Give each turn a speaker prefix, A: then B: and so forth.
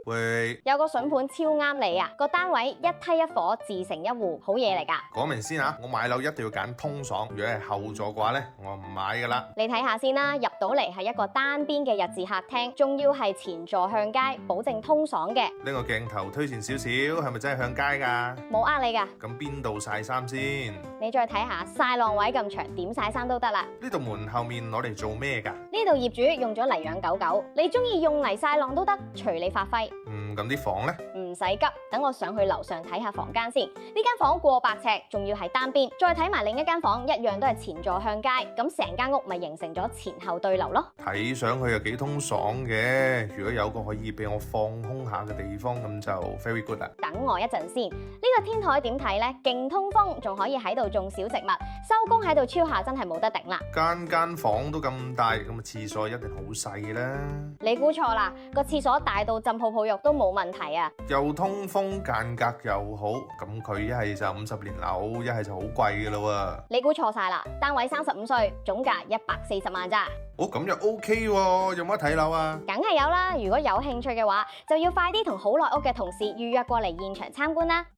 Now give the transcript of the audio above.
A: 喂，
B: 有個筍盤超啱你啊！個單位一梯一伙，自成一戶，好嘢嚟㗎。
A: 講明先啊，我買樓一定要揀通爽，如果係後座嘅話呢，我唔買㗎啦。
B: 你睇下先啦，入到嚟係一個單邊嘅日字客廳，仲要係前座向街，保證通爽嘅。
A: 呢個鏡頭推前少少，係咪真係向街㗎？
B: 冇呃你㗎。
A: 咁邊度曬衫先？
B: 你再睇下曬浪位咁長，點曬衫都得啦。
A: 呢度門後面攞嚟做咩㗎？
B: 呢度業主用咗嚟養狗狗，你中意用嚟曬浪都得，隨你發揮。
A: 咁啲房呢？
B: 唔使急，等我上去樓上睇下房間先。呢間房過百尺，仲要係單邊。再睇埋另一間房，一樣都係前座向街，咁成間屋咪形成咗前後對流咯。
A: 睇上去又幾通爽嘅，如果有個可以俾我放空下嘅地方，咁就 very good 啦。
B: 等我一陣先，呢個天台點睇呢？勁通風，仲可以喺度種小植物。收工喺度超下真係冇得頂啦。
A: 間房都咁大，咁啊廁所一定好細啦。
B: 你估錯啦，個廁所大到浸泡泡浴都冇問題啊！
A: 又通風間隔又好，咁佢一係就50年樓，一係就好貴噶啦喎。
B: 你估錯晒啦，單位35歲，總價140萬咋？
A: 哦，咁又 OK 喎，有冇得睇樓啊？
B: 梗係有啦，如果有興趣嘅話，就要快啲同好耐屋嘅同事預約過嚟現場參觀啦。